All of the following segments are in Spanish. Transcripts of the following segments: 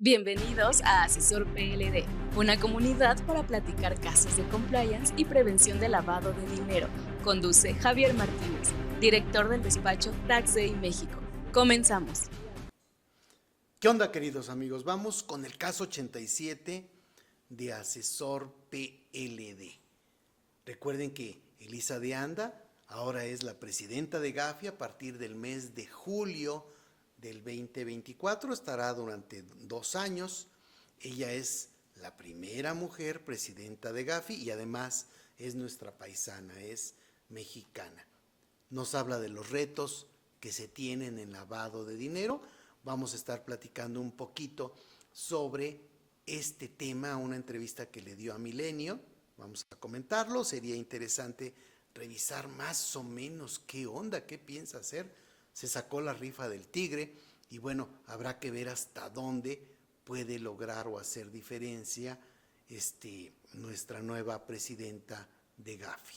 Bienvenidos a Asesor PLD, una comunidad para platicar casos de compliance y prevención de lavado de dinero. Conduce Javier Martínez, director del despacho Tax Day México. Comenzamos. ¿Qué onda, queridos amigos? Vamos con el caso 87 de Asesor PLD. Recuerden que Elisa de Anda ahora es la presidenta de Gafi a partir del mes de julio del 2024, estará durante 2 años. Ella es la primera mujer presidenta de Gafi y además es nuestra paisana, es mexicana. Nos habla de los retos que se tienen en lavado de dinero. Vamos a estar platicando un poquito sobre este tema, una entrevista que le dio a Milenio. Vamos a comentarlo, sería interesante revisar más o menos qué onda, qué piensa hacer. Se sacó la rifa del tigre y bueno, habrá que ver hasta dónde puede lograr o hacer diferencia nuestra nueva presidenta de Gafi.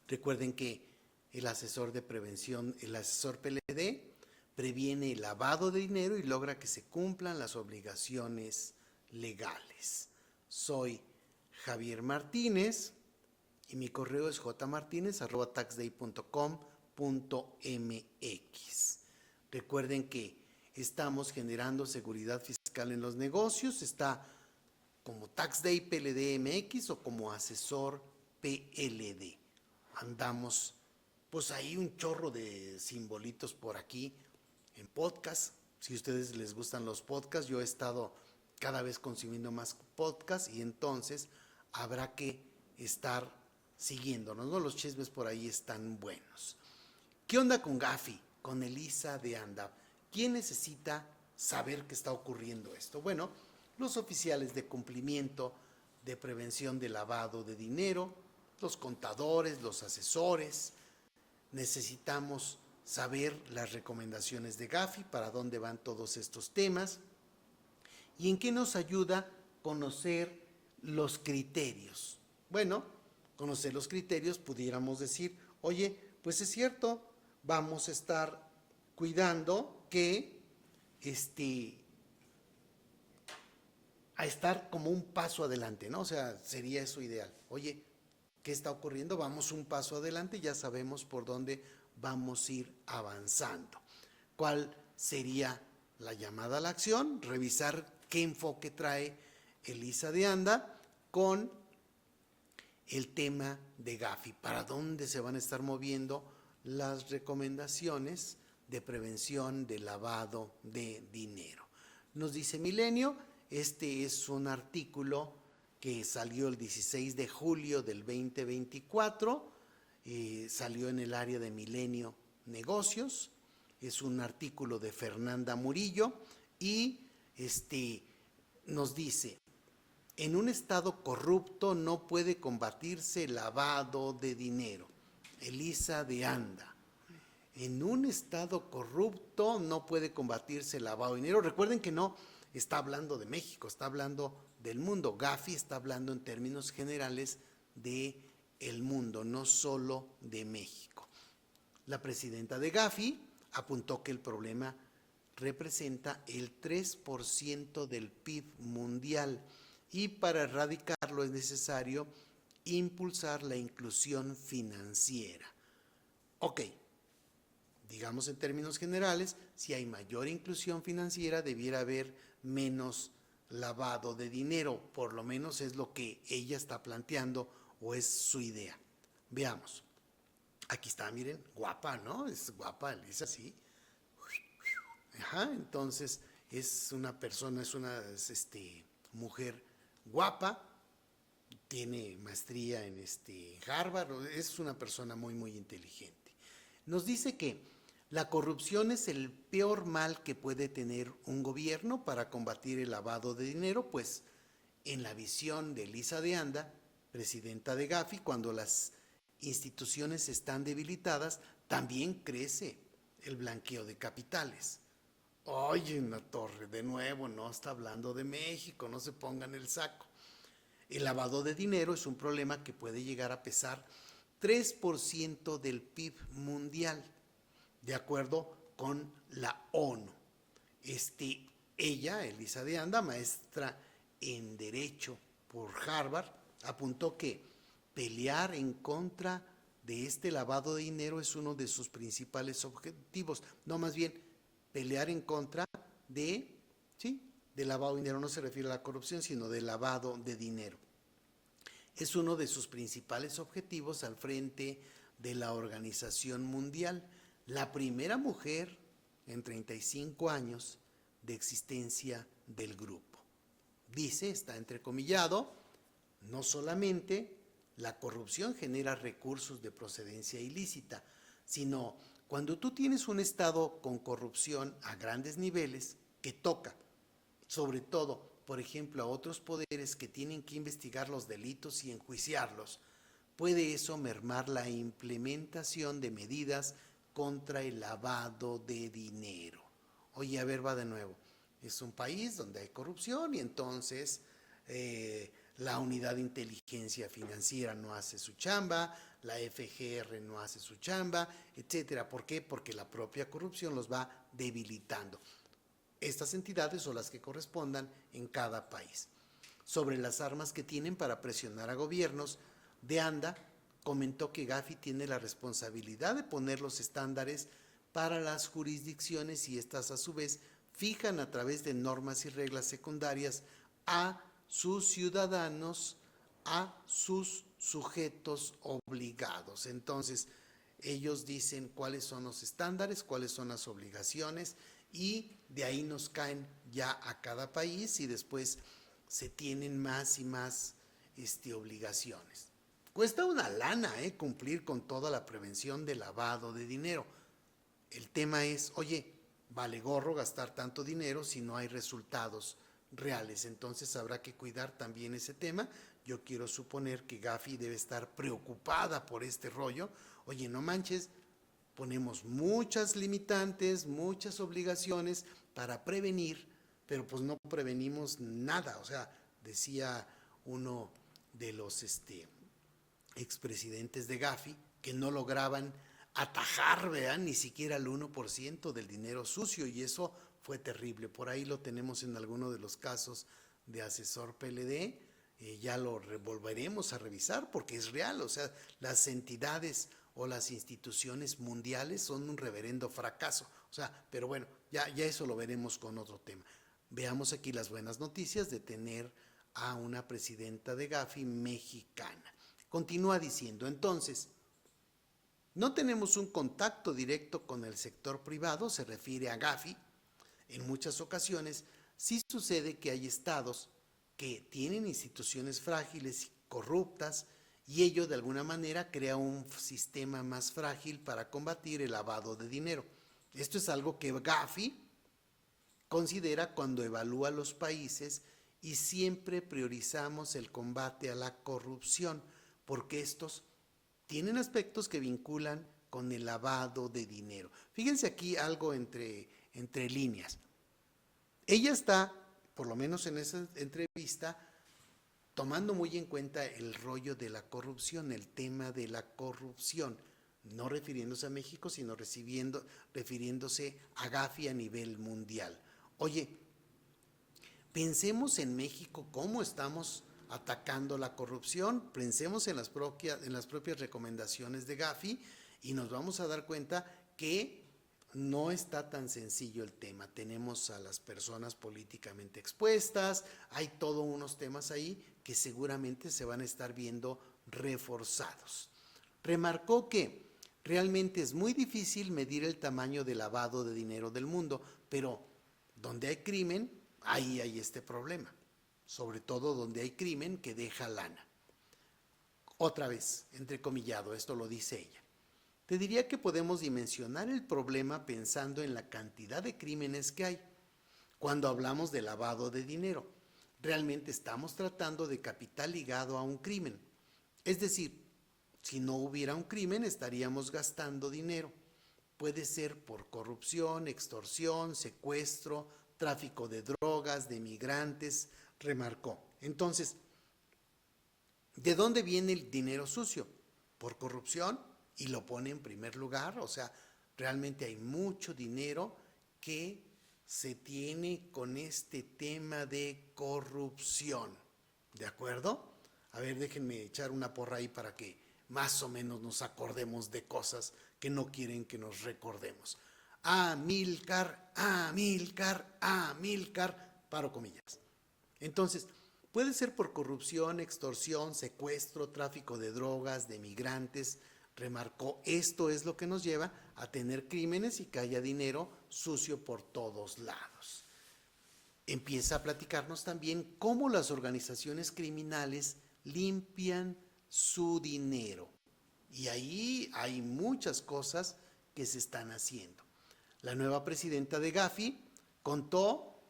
Recuerden que el asesor de prevención, el asesor PLD, previene el lavado de dinero y logra que se cumplan las obligaciones legales. Soy Javier Martínez y mi correo es jmartinez@taxday.com.mx. Recuerden que estamos generando seguridad fiscal en los negocios. Está como Tax Day PLD MX o como asesor PLD. Andamos pues ahí un chorro de simbolitos por aquí en podcast. Si a ustedes les gustan los podcasts, yo he estado cada vez consumiendo más podcasts y entonces habrá que estar siguiéndonos, ¿no? Los chismes por ahí están buenos. ¿Qué onda con Gafi? Con Elisa de Anda. ¿Quién necesita saber qué está ocurriendo esto? Bueno, los oficiales de cumplimiento de prevención de lavado de dinero, los contadores, los asesores. Necesitamos saber las recomendaciones de Gafi, para dónde van todos estos temas y en qué nos ayuda conocer los criterios. Bueno, conocer los criterios pudiéramos decir, oye, pues es cierto, vamos a estar cuidando que a estar como un paso adelante, ¿no? O sea, sería eso ideal. Oye, ¿qué está ocurriendo? Vamos un paso adelante, ya sabemos por dónde vamos a ir avanzando. ¿Cuál sería la llamada a la acción? Revisar qué enfoque trae Elisa de Anda con el tema de Gafi, para dónde se van a estar moviendo las recomendaciones de prevención de lavado de dinero. Nos dice Milenio, este es un artículo que salió el 16 de julio del 2024, salió en el área de Milenio Negocios, es un artículo de Fernanda Murillo y nos dice, en un estado corrupto no puede combatirse el lavado de dinero. Elisa de Anda. En un estado corrupto no puede combatirse el lavado de dinero. Recuerden que no está hablando de México, está hablando del mundo. Gafi está hablando en términos generales del mundo, no solo de México. La presidenta de Gafi apuntó que el problema representa el 3% del PIB mundial y para erradicarlo es necesario impulsar la inclusión financiera. Ok, digamos en términos generales, si hay mayor inclusión financiera debiera haber menos lavado de dinero, por lo menos es lo que ella está planteando o es su idea. Veamos, aquí está, miren, guapa, ¿no? Es guapa, Elisa, sí. Ajá, entonces es una persona, es una mujer guapa, tiene maestría en Harvard, es una persona muy, muy inteligente. Nos dice que la corrupción es el peor mal que puede tener un gobierno para combatir el lavado de dinero, pues en la visión de Elisa de Anda, presidenta de Gafi, cuando las instituciones están debilitadas, también crece el blanqueo de capitales. Oye, en la torre, de nuevo, no está hablando de México, no se pongan el saco. El lavado de dinero es un problema que puede llegar a pesar 3% del PIB mundial, de acuerdo con la ONU. Ella, Elisa de Anda, maestra en Derecho por Harvard, apuntó que pelear en contra de este lavado de dinero es uno de sus principales objetivos. No, más bien, pelear en contra de, ¿sí?, de lavado de dinero. No se refiere a la corrupción, sino de lavado de dinero. Es uno de sus principales objetivos al frente de la Organización Mundial. La primera mujer en 35 años de existencia del grupo. Dice, está entrecomillado, no solamente la corrupción genera recursos de procedencia ilícita, sino cuando tú tienes un Estado con corrupción a grandes niveles que toca, sobre todo, por ejemplo, a otros poderes que tienen que investigar los delitos y enjuiciarlos, puede eso mermar la implementación de medidas contra el lavado de dinero. Oye, a ver, va de nuevo. Es un país donde hay corrupción y entonces la unidad de inteligencia financiera no hace su chamba, la FGR no hace su chamba, etcétera. ¿Por qué? Porque la propia corrupción los va debilitando. Estas entidades son las que correspondan en cada país. Sobre las armas que tienen para presionar a gobiernos, De Anda comentó que Gafi tiene la responsabilidad de poner los estándares para las jurisdicciones y estas a su vez fijan a través de normas y reglas secundarias a sus ciudadanos, a sus sujetos obligados. Entonces, ellos dicen cuáles son los estándares, cuáles son las obligaciones y de ahí nos caen ya a cada país y después se tienen más y más obligaciones. Cuesta una lana cumplir con toda la prevención de lavado de dinero. El tema es, oye, vale gorro gastar tanto dinero si no hay resultados reales. Entonces habrá que cuidar también ese tema. Yo quiero suponer que Gafi debe estar preocupada por este rollo. Oye, no manches, ponemos muchas limitantes, muchas obligaciones para prevenir, pero pues no prevenimos nada. O sea, decía uno de los expresidentes de Gafi que no lograban atajar, vean, ni siquiera el 1% del dinero sucio, y eso fue terrible. Por ahí lo tenemos en alguno de los casos de asesor PLD, ya lo volveremos a revisar porque es real. O sea, las entidades o las instituciones mundiales son un reverendo fracaso. O sea, pero bueno, ya eso lo veremos con otro tema. Veamos aquí las buenas noticias de tener a una presidenta de Gafi mexicana. Continúa diciendo, entonces, no tenemos un contacto directo con el sector privado, se refiere a Gafi. En muchas ocasiones sí sucede que hay estados que tienen instituciones frágiles y corruptas y ello de alguna manera crea un sistema más frágil para combatir el lavado de dinero. Esto es algo que Gafi considera cuando evalúa los países y siempre priorizamos el combate a la corrupción porque estos tienen aspectos que vinculan con el lavado de dinero. Fíjense aquí algo entre líneas. Ella está, por lo menos en esa entrevista, tomando muy en cuenta el rollo de la corrupción, el tema de la corrupción, no refiriéndose a México, sino refiriéndose a Gafi a nivel mundial. Oye, pensemos en México cómo estamos atacando la corrupción, pensemos en las propias recomendaciones de Gafi y nos vamos a dar cuenta que no está tan sencillo el tema. Tenemos a las personas políticamente expuestas, hay todos unos temas ahí que seguramente se van a estar viendo reforzados. Remarcó que realmente es muy difícil medir el tamaño del lavado de dinero del mundo, pero donde hay crimen, ahí hay este problema. Sobre todo donde hay crimen que deja lana. Otra vez, entrecomillado, esto lo dice ella. Te diría que podemos dimensionar el problema pensando en la cantidad de crímenes que hay. Cuando hablamos de lavado de dinero, realmente estamos tratando de capital ligado a un crimen. Es decir, si no hubiera un crimen, estaríamos gastando dinero. Puede ser por corrupción, extorsión, secuestro, tráfico de drogas, de migrantes, remarcó. Entonces, ¿de dónde viene el dinero sucio? Por corrupción, y lo pone en primer lugar. O sea, realmente hay mucho dinero que se tiene con este tema de corrupción. ¿De acuerdo? A ver, déjenme echar una porra ahí para que más o menos nos acordemos de cosas que no quieren que nos recordemos. Amílcar, Amílcar, Amílcar, paro comillas. Entonces, puede ser por corrupción, extorsión, secuestro, tráfico de drogas, de migrantes. Remarcó, esto es lo que nos lleva a tener crímenes y que haya dinero sucio por todos lados. Empieza a platicarnos también cómo las organizaciones criminales limpian su dinero. Y ahí hay muchas cosas que se están haciendo. La nueva presidenta de Gafi contó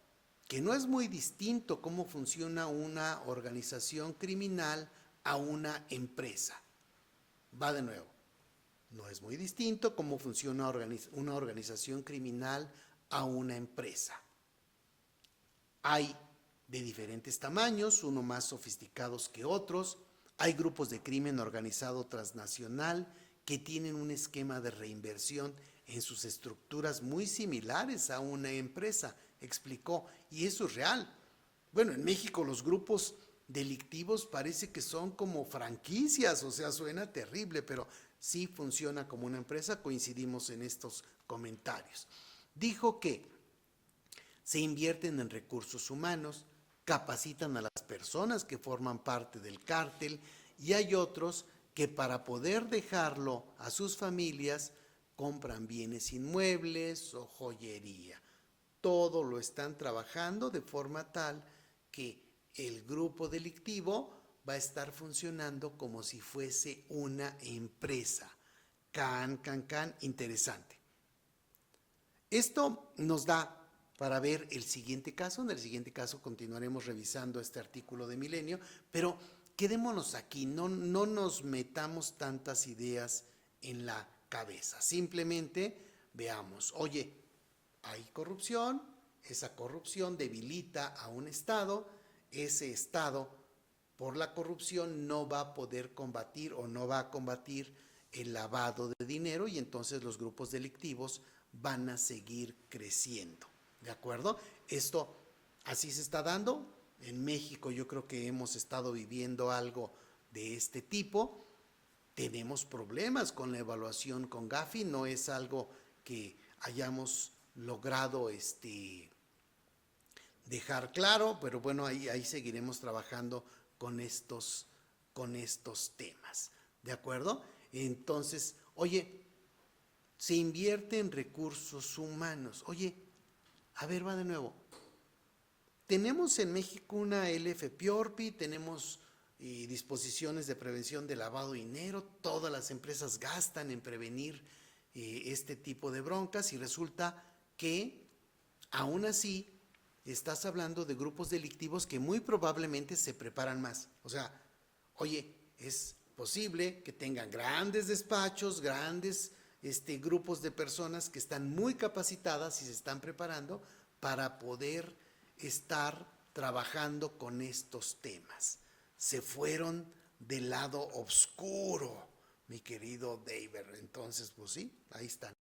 que no es muy distinto cómo funciona una organización criminal a una empresa. Va de nuevo. No es muy distinto cómo funciona una organización criminal a una empresa. Hay de diferentes tamaños, unos más sofisticados que otros. Hay grupos de crimen organizado transnacional que tienen un esquema de reinversión en sus estructuras muy similares a una empresa, explicó, y eso es real. Bueno, en México los grupos delictivos parece que son como franquicias, o sea, suena terrible, pero sí funciona como una empresa, coincidimos en estos comentarios. Dijo que se invierten en recursos humanos, capacitan a las personas que forman parte del cártel y hay otros que para poder dejarlo a sus familias compran bienes inmuebles o joyería. Todo lo están trabajando de forma tal que el grupo delictivo va a estar funcionando como si fuese una empresa. Interesante. Esto nos da para ver el siguiente caso. En el siguiente caso continuaremos revisando este artículo de Milenio, pero quedémonos aquí, no nos metamos tantas ideas en la cabeza. Simplemente veamos, oye, hay corrupción, esa corrupción debilita a un Estado, ese Estado por la corrupción no va a poder combatir o no va a combatir el lavado de dinero y entonces los grupos delictivos van a seguir creciendo. ¿De acuerdo? Esto así se está dando. En México yo creo que hemos estado viviendo algo de este tipo. Tenemos problemas con la evaluación con Gafi, no es algo que hayamos logrado dejar claro, pero bueno, ahí seguiremos trabajando con estos temas. ¿De acuerdo? Entonces, oye, se invierte en recursos humanos. Oye, a ver, va de nuevo. Tenemos en México una LFPORPI, tenemos disposiciones de prevención de lavado de dinero, todas las empresas gastan en prevenir este tipo de broncas y resulta que aún así estás hablando de grupos delictivos que muy probablemente se preparan más. O sea, oye, es posible que tengan grandes despachos, grandes grupos de personas que están muy capacitadas y se están preparando para poder estar trabajando con estos temas. Se fueron del lado oscuro, mi querido David. Entonces, pues sí, ahí están,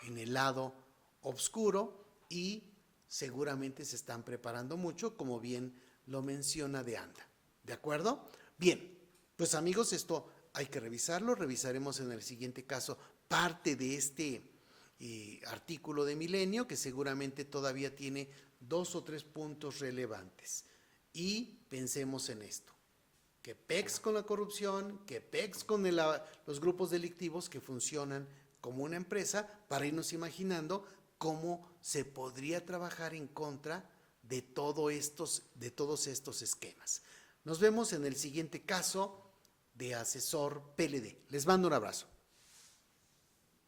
en el lado oscuro y seguramente se están preparando mucho, como bien lo menciona de Anda. ¿De acuerdo? Bien, pues amigos, esto hay que revisarlo. Revisaremos en el siguiente caso parte de este artículo de Milenio, que seguramente todavía tiene 2 o 3 puntos relevantes. Y pensemos en esto. Que pex con la corrupción, que pex con los grupos delictivos que funcionan como una empresa, para irnos imaginando cómo se podría trabajar en contra de todos estos esquemas. Nos vemos en el siguiente caso de Asesor PLD. Les mando un abrazo.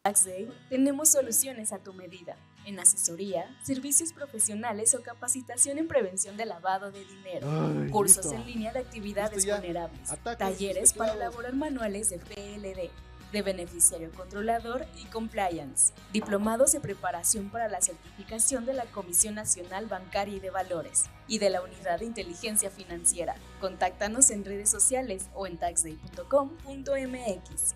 TaxDay tenemos soluciones a tu medida, en asesoría, servicios profesionales o capacitación en prevención de lavado de dinero, cursos en línea de actividades vulnerables, talleres para elaborar manuales de PLD, de beneficiario controlador y compliance, diplomados de preparación para la certificación de la Comisión Nacional Bancaria y de Valores y de la Unidad de Inteligencia Financiera. Contáctanos en redes sociales o en taxday.com.mx.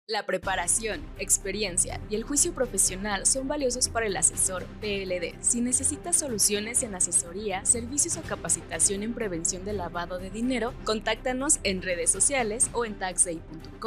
La preparación, experiencia y el juicio profesional son valiosos para el asesor PLD. Si necesitas soluciones en asesoría, servicios o capacitación en prevención de lavado de dinero, contáctanos en redes sociales o en taxday.com.mx.